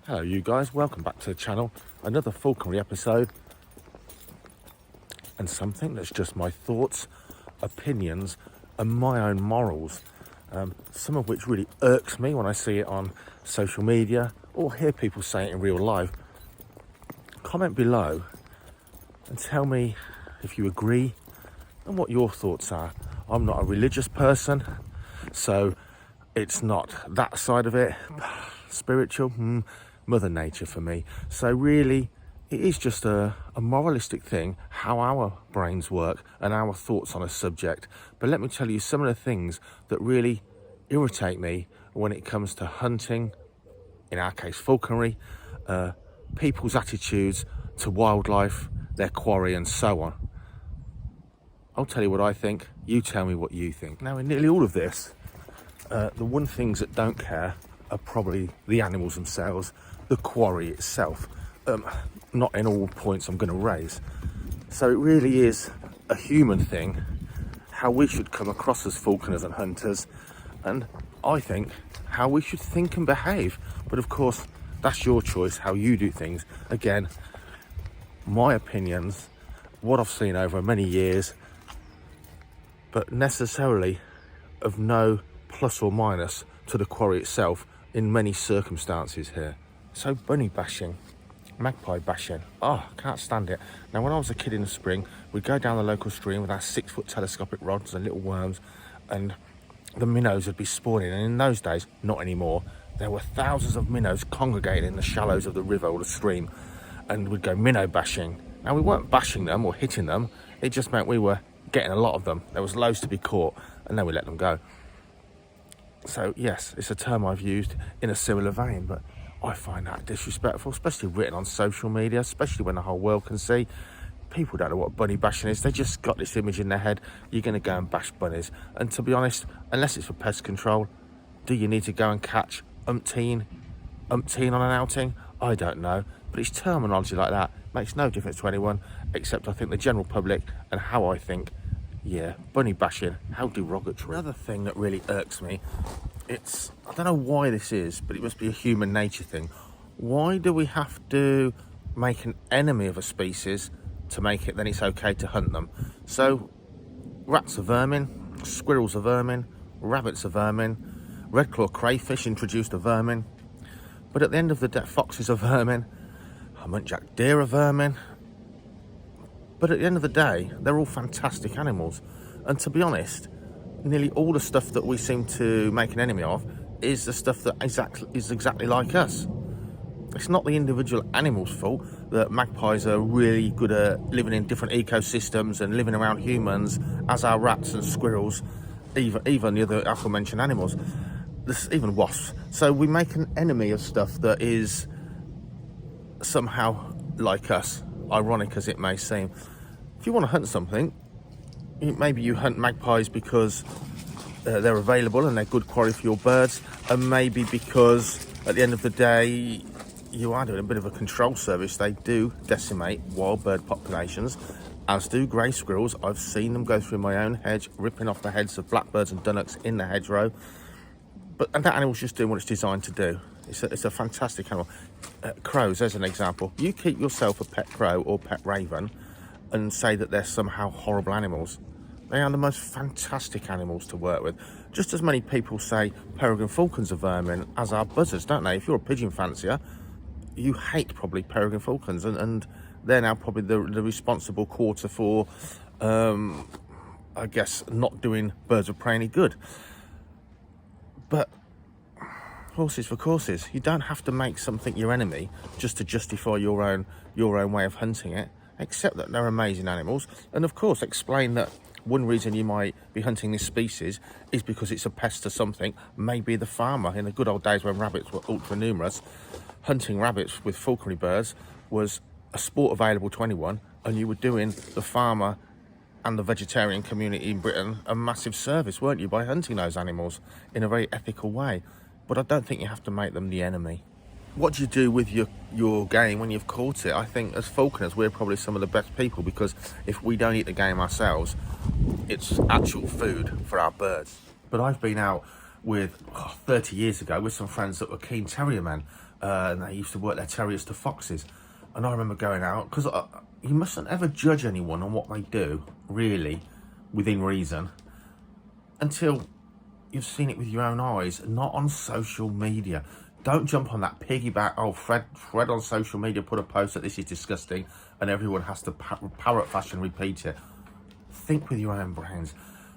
Hello you guys, welcome back to the channel. Another Falconry episode, and something that's just my thoughts, opinions and my own morals, some of which really irks me when I see it on social media or hear people say it in real life. Comment below and tell me if you agree and what your thoughts are. I'm not a religious person, so it's not that side of it. Spiritual, Mother Nature for me. So really, it is just a moralistic thing, how our brains work and our thoughts on a subject. But let me tell you some of the things that really irritate me when it comes to hunting, in our case falconry, people's attitudes to wildlife, their quarry and so on. I'll tell you what I think, you tell me what you think. Now in nearly all of this, the one things that don't care are probably the animals themselves, the quarry itself. Not in all points I'm going to raise. So it really is a human thing, how we should come across as falconers and hunters, and I think how we should think and behave. But of course, that's your choice, how you do things. Again, my opinions, what I've seen over many years, but necessarily of no plus or minus to the quarry itself in many circumstances here. So bunny bashing, magpie bashing, can't stand it. Now when I was a kid in the spring, we'd go down the local stream with our 6-foot telescopic rods and little worms, and the minnows would be spawning, and in those days, not anymore, there were thousands of minnows congregating in the shallows of the river or the stream, and we'd go minnow bashing. Now we weren't bashing them or hitting them, it just meant we were getting a lot of them. There was loads to be caught, and then we let them go. So yes, it's a term I've used in a similar vein, but I find that disrespectful, especially written on social media, especially when the whole world can see. People don't know what bunny bashing is. They just got this image in their head. You're going to go and bash bunnies. And to be honest, unless it's for pest control, do you need to go and catch umpteen on an outing? I don't know. But it's terminology like that makes no difference to anyone, except I think the general public and how I think. Yeah, bunny bashing, how derogatory. Another thing that really irks me, I don't know why this is, but it must be a human nature thing. Why do we have to make an enemy of a species to make it then it's okay to hunt them? So, rats are vermin, squirrels are vermin, rabbits are vermin, red claw crayfish introduced a vermin, but at the end of the day, foxes are vermin, muntjac deer are vermin. But at the end of the day, they're all fantastic animals. And to be honest, nearly all the stuff that we seem to make an enemy of is the stuff that is exactly like us. It's not the individual animal's fault that magpies are really good at living in different ecosystems and living around humans, as are rats and squirrels, even the other aforementioned animals, even wasps. So we make an enemy of stuff that is somehow like us, ironic as it may seem. If you want to hunt something, maybe you hunt magpies because they're available and they're good quarry for your birds, and maybe because at the end of the day you are doing a bit of a control service. They do decimate wild bird populations, as do grey squirrels. I've seen them go through my own hedge, ripping off the heads of blackbirds and dunnocks in the hedgerow. And that animal's just doing what it's designed to do. It's a fantastic animal. Crows, as an example. You keep yourself a pet crow or pet raven and say that they're somehow horrible animals. They are the most fantastic animals to work with. Just as many people say peregrine falcons are vermin, as are buzzards, don't they? If you're a pigeon fancier, you hate probably peregrine falcons, and they're now probably the responsible quarter for, I guess, not doing birds of prey any good. But horses for courses. You don't have to make something your enemy just to justify your own way of hunting it. Accept that they're amazing animals, and of course explain that one reason you might be hunting this species is because it's a pest to something. Maybe the farmer, in the good old days when rabbits were ultra numerous, hunting rabbits with falconry birds was a sport available to anyone, and you were doing the farmer and the vegetarian community in Britain a massive service, weren't you, by hunting those animals in a very ethical way. But I don't think you have to make them the enemy. What do you do with your game when you've caught it? I think as falconers, we're probably some of the best people, because if we don't eat the game ourselves, it's actual food for our birds. But I've been out with 30 years ago with some friends that were keen terrier men, and they used to work their terriers to foxes. And I remember going out, because you mustn't ever judge anyone on what they do, really, within reason, until you've seen it with your own eyes, not on social media. Don't jump on that piggyback. Oh, Fred on social media put a post that this is disgusting, and everyone has to parrot fashion repeat it. Think with your own brains.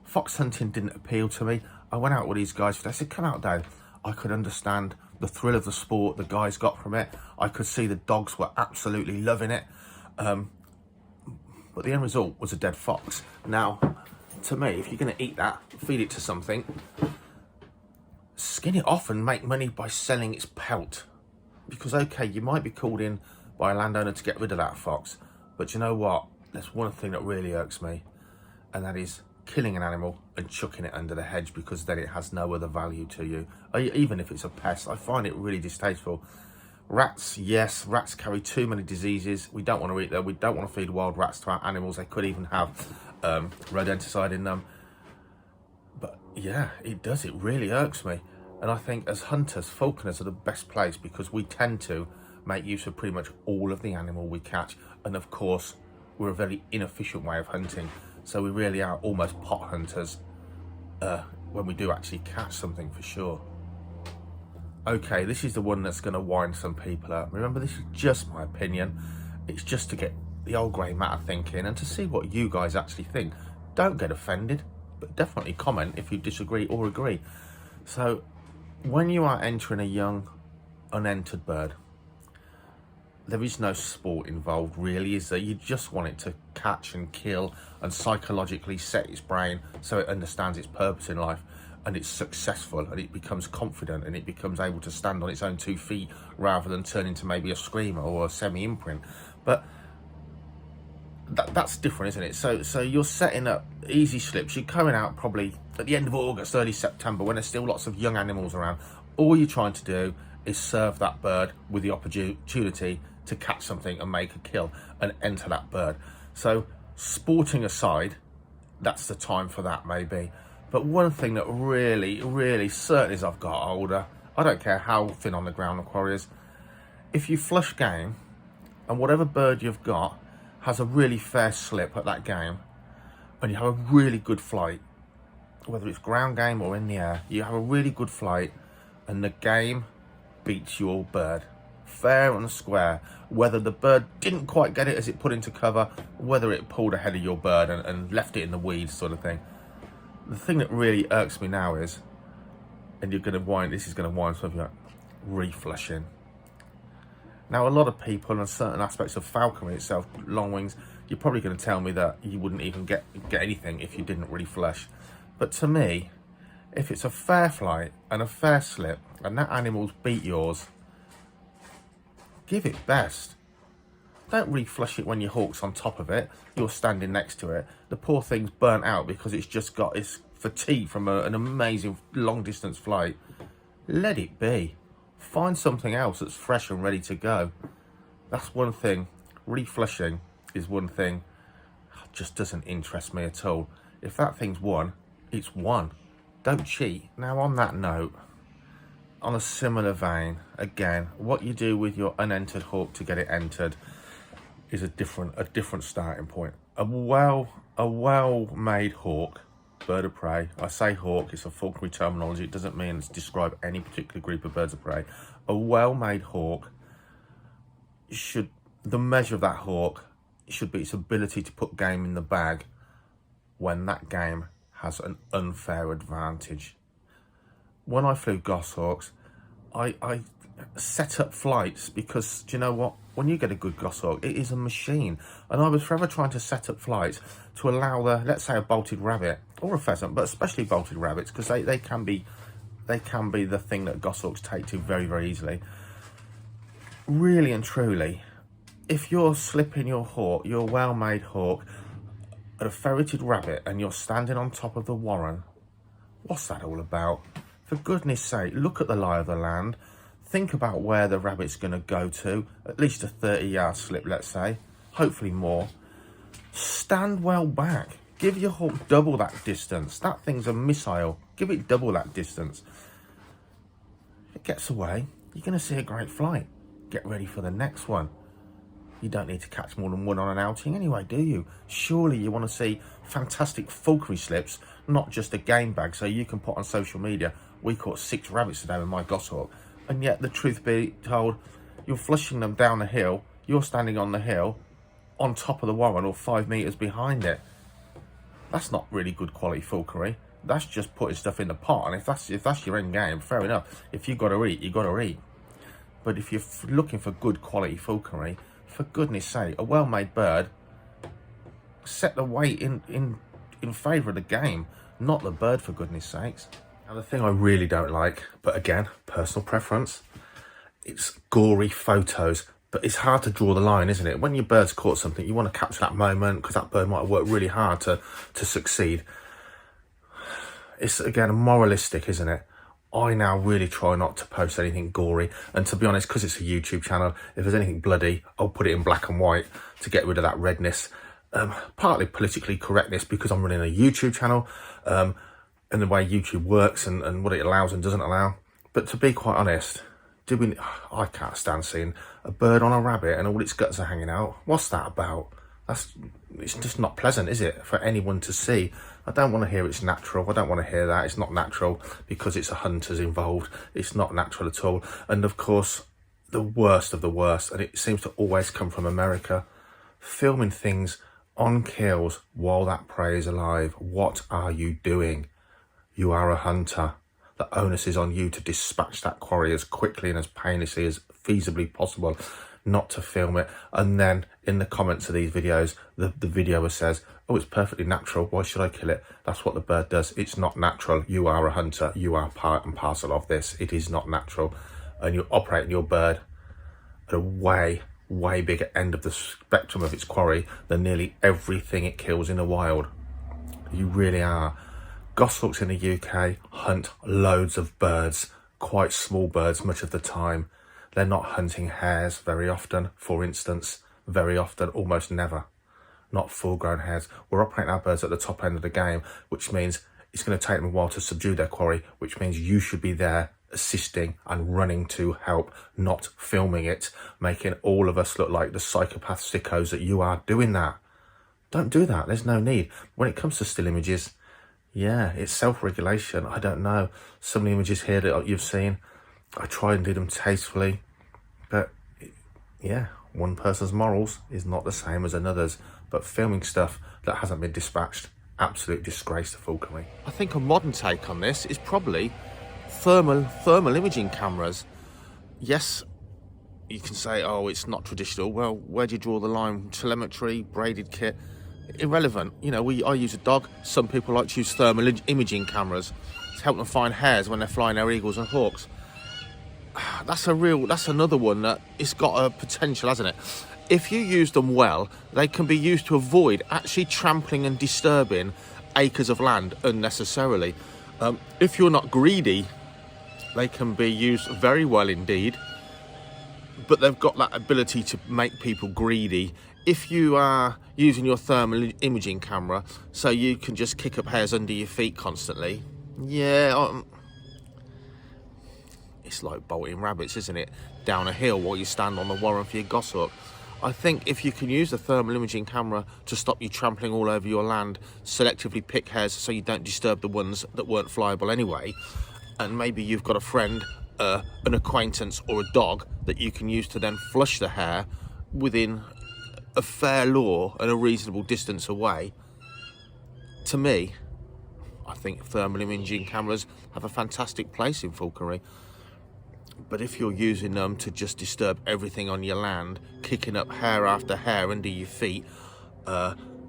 Fox hunting didn't appeal to me. I went out with these guys. They said, come out, Dave. I could understand the thrill of the sport the guys got from it. I could see the dogs were absolutely loving it. But the end result was a dead fox. Now, to me, if you're going to eat that, feed it to something, skin it off and make money by selling its pelt. Because, okay, you might be called in by a landowner to get rid of that fox. But you know what? There's one thing that really irks me, and that is killing an animal and chucking it under the hedge, because then it has no other value to you. Even if it's a pest, I find it really distasteful. Rats, yes, rats carry too many diseases. We don't want to eat them. We don't want to feed wild rats to our animals. They could even have rodenticide in them. But yeah, it does. It really irks me. And I think as hunters, falconers are the best place, because we tend to make use of pretty much all of the animal we catch. And of course, we're a very inefficient way of hunting. So we really are almost pot hunters when we do actually catch something, for sure. Okay, this is the one that's going to wind some people up. Remember, this is just my opinion. It's just to get the old grey matter thinking and to see what you guys actually think. Don't get offended, but definitely comment if you disagree or agree. So, when you are entering a young, unentered bird, there is no sport involved, really, is there? You just want it to catch and kill and psychologically set its brain so it understands its purpose in life, and it's successful, and it becomes confident, and it becomes able to stand on its own 2 feet rather than turn into maybe a screamer or a semi-imprint. But that's different, isn't it? So you're setting up easy slips. You're going out probably at the end of August, early September, when there's still lots of young animals around. All you're trying to do is serve that bird with the opportunity to catch something and make a kill and enter that bird. So sporting aside, that's the time for that, maybe. But one thing that really, certainly as I've got older, I don't care how thin on the ground the quarry is, if you flush game and whatever bird you've got has a really fair slip at that game, and you have a really good flight, whether it's ground game or in the air, you have a really good flight and the game beats your bird, fair and square, whether the bird didn't quite get it as it put into cover, whether it pulled ahead of your bird and left it in the weeds, sort of thing. The thing that really irks me now is, and this is going to wind something up, reflushing. Now, a lot of people and certain aspects of falconry itself, long wings, you're probably going to tell me that you wouldn't even get anything if you didn't reflush. But to me, if it's a fair flight and a fair slip and that animal's beat yours, give it best. Don't reflush it when your hawk's on top of it, you're standing next to it. The poor thing's burnt out because it's just got its fatigue from an amazing long distance flight. Let it be. Find something else that's fresh and ready to go. That's one thing. Reflushing is one thing. It just doesn't interest me at all. If that thing's won, it's won. Don't cheat. Now, on that note, on a similar vein, again, what you do with your unentered hawk to get it entered is a different starting point. A well-made hawk, bird of prey. I say hawk, it's a falconry terminology. It doesn't mean it's describe any particular group of birds of prey. A well-made hawk the measure of that hawk should be its ability to put game in the bag when that game has an unfair advantage. When I flew goshawks, I set up flights because, do you know what? When you get a good goshawk, it is a machine. And I was forever trying to set up flights to allow let's say a bolted rabbit or a pheasant, but especially bolted rabbits, because they can be the thing that goshawks take to very, very easily. Really and truly, if you're slipping your hawk, your well-made hawk, at a ferreted rabbit and you're standing on top of the warren, what's that all about? For goodness sake, look at the lie of the land. Think about where the rabbit's going to go to, at least a 30-yard slip, let's say, hopefully more. Stand well back. Give your hawk double that distance. That thing's a missile. Give it double that distance. If it gets away, you're going to see a great flight. Get ready for the next one. You don't need to catch more than one on an outing anyway, do you? Surely you want to see fantastic falconry slips, not just a game bag, so you can put on social media, we caught 6 rabbits today with my goshawk. And yet, the truth be told, you're flushing them down the hill, you're standing on the hill, on top of the warren or 5 metres behind it. That's not really good quality falconry. That's just putting stuff in the pot, and if that's your end game, fair enough. If you've got to eat, you've got to eat. But if you're looking for good quality falconry, for goodness sake, a well-made bird, set the weight in favour of the game, not the bird, for goodness sakes. Now, the thing I really don't like, but again, personal preference, it's gory photos. But it's hard to draw the line, isn't it? When your bird's caught something, you want to capture that moment because that bird might have worked really hard to succeed. It's, again, moralistic, isn't it? I now really try not to post anything gory. And to be honest, because it's a YouTube channel, if there's anything bloody, I'll put it in black and white to get rid of that redness. Partly politically correctness because I'm running a YouTube channel and the way YouTube works and what it allows and doesn't allow. But to be quite honest, I can't stand seeing a bird on a rabbit and all its guts are hanging out. What's that about? It's just not pleasant, is it, for anyone to see? I don't want to hear it's natural. I don't want to hear that. It's not natural because it's a hunter's involved. It's not natural at all. And of course, the worst of the worst, and it seems to always come from America, filming things on kills while that prey is alive. What are you doing? You are a hunter. The onus is on you to dispatch that quarry as quickly and as painlessly as feasibly possible, not to film it. And then in the comments of these videos, the videoer says, oh, it's perfectly natural, why should I kill it? That's what the bird does. It's not natural. You are a hunter. You are part and parcel of this. It is not natural. And you're operating your bird at a way bigger end of the spectrum of its quarry than nearly everything it kills in the wild. You really are. Goshawks in the UK hunt loads of birds, quite small birds much of the time. They're not hunting hares very often, for instance, very often, almost never. Not full-grown hares. We're operating our birds at the top end of the game, which means it's going to take them a while to subdue their quarry, which means you should be there assisting and running to help, not filming it, making all of us look like the psychopath sickos that you are doing that. Don't do that. There's no need. When it comes to still images, yeah, it's self-regulation. I don't know. Some of the images here that you've seen, I try and do them tastefully. But, yeah, one person's morals is not the same as another's. But filming stuff that hasn't been dispatched, absolute disgrace to falconry. I think a modern take on this is probably thermal imaging cameras. Yes, you can say, oh, it's not traditional. Well, where do you draw the line? Telemetry, braided kit? Irrelevant. You know, I use a dog. Some people like to use thermal imaging cameras to help them find hares when they're flying their eagles and hawks. That's another one that it's got a potential, hasn't it? If you use them well, they can be used to avoid actually trampling and disturbing acres of land unnecessarily. If you're not greedy, they can be used very well indeed, but they've got that ability to make people greedy. If you are using your thermal imaging camera so you can just kick up hares under your feet constantly, yeah, it's like bolting rabbits, isn't it? Down a hill while you stand on the warren for your goshawk. I think if you can use the thermal imaging camera to stop you trampling all over your land, selectively pick hares so you don't disturb the ones that weren't flyable anyway, and maybe you've got a friend, an acquaintance or a dog that you can use to then flush the hare within a fair law and a reasonable distance away. To me, I think thermal imaging cameras have a fantastic place in falconry. But if you're using them to just disturb everything on your land, kicking up hare after hare under your feet,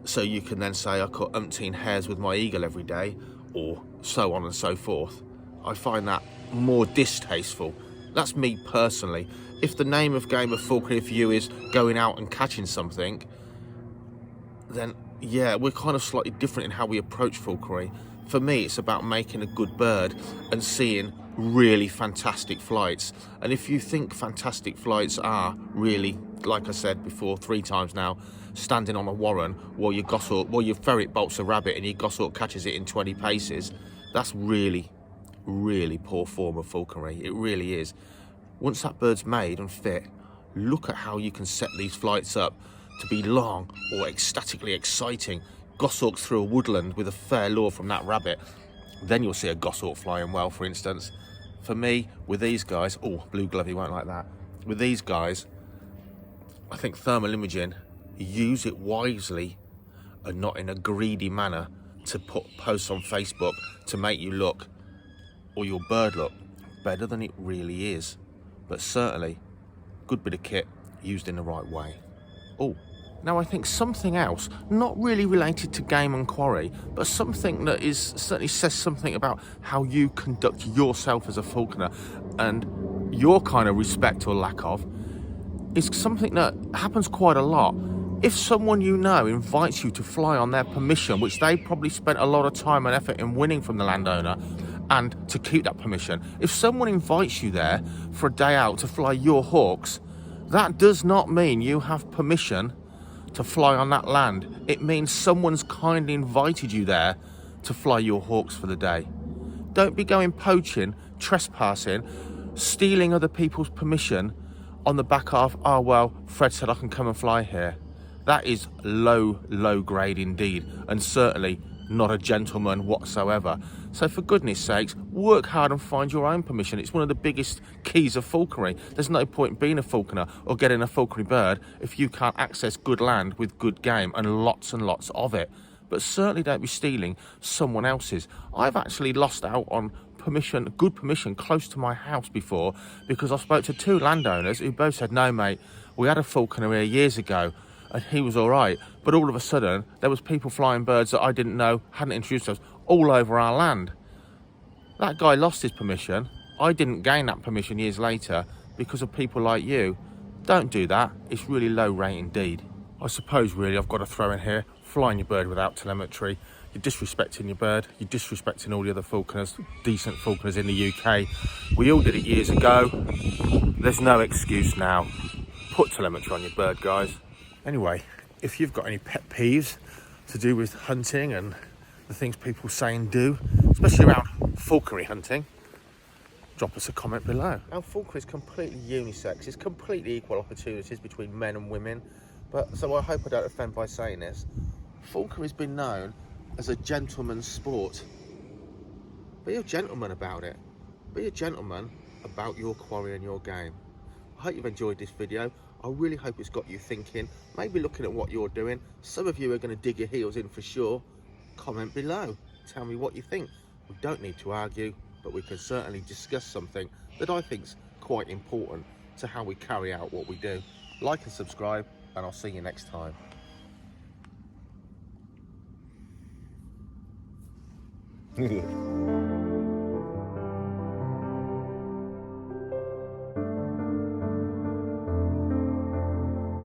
so you can then say, I caught umpteen hares with my eagle every day, or so on and so forth, I find that more distasteful. That's me personally. If the name of game of falconry for you is going out and catching something, then yeah, we're kind of slightly different in how we approach falconry. For me, it's about making a good bird and seeing really fantastic flights. And if you think fantastic flights are really, like I said before 3 times now, standing on a warren while your ferret bolts a rabbit and your goshawk catches it in 20 paces, that's really, really poor form of falconry. It really is. Once that bird's made and fit, look at how you can set these flights up to be long or ecstatically exciting. Goshawks through a woodland with a fair lure from that rabbit. Then you'll see a goshawk flying well, for instance. For me, with these guys, oh, blue glove, he won't like that. With these guys, I think thermal imaging, use it wisely and not in a greedy manner to put posts on Facebook to make you look, or your bird look, better than it really is. But certainly, good bit of kit used in the right way. Oh, now I think something else, not really related to game and quarry, but something that certainly says something about how you conduct yourself as a falconer and your kind of respect or lack of, is something that happens quite a lot. If someone you know invites you to fly on their permission, which they probably spent a lot of time and effort in winning from the landowner, and to keep that permission, if someone invites you there for a day out to fly your hawks, that does not mean you have permission to fly on that land. It means someone's kindly invited you there to fly your hawks for the day. Don't be going poaching, trespassing, stealing other people's permission on the back of, oh well, Fred said I can come and fly here. That is low, low grade indeed, and certainly not a gentleman whatsoever. So for goodness sakes, work hard and find your own permission. It's one of the biggest keys of falconry. There's no point in being a falconer or getting a falconry bird if you can't access good land with good game and lots of it. But certainly don't be stealing someone else's. I've actually lost out on permission, good permission, close to my house before, because I spoke to 2 landowners who both said, no mate, we had a falconer here years ago and he was all right, but all of a sudden there was people flying birds that I didn't know, hadn't introduced us, all over our land. That guy lost his permission. I didn't gain that permission years later because of people like you. Don't do that. It's really low rate indeed. I suppose really I've got to throw in here, flying your bird without telemetry. You're disrespecting your bird. You're disrespecting all the other falconers, decent falconers in the UK. We all did it years ago. There's no excuse now. Put telemetry on your bird, guys. Anyway, if you've got any pet peeves to do with hunting and the things people say and do, especially around falconry hunting, drop us a comment below. Our falconry is completely unisex. It's completely equal opportunities between men and women. So I hope I don't offend by saying this. Falconry has been known as a gentleman's sport. Be a gentleman about it. Be a gentleman about your quarry and your game. I hope you've enjoyed this video. I really hope it's got you thinking, maybe looking at what you're doing. Some of you are going to dig your heels in for sure. Comment below. Tell me what you think. We don't need to argue, but we can certainly discuss something that I think's quite important to how we carry out what we do. Like and subscribe, and I'll see you next time.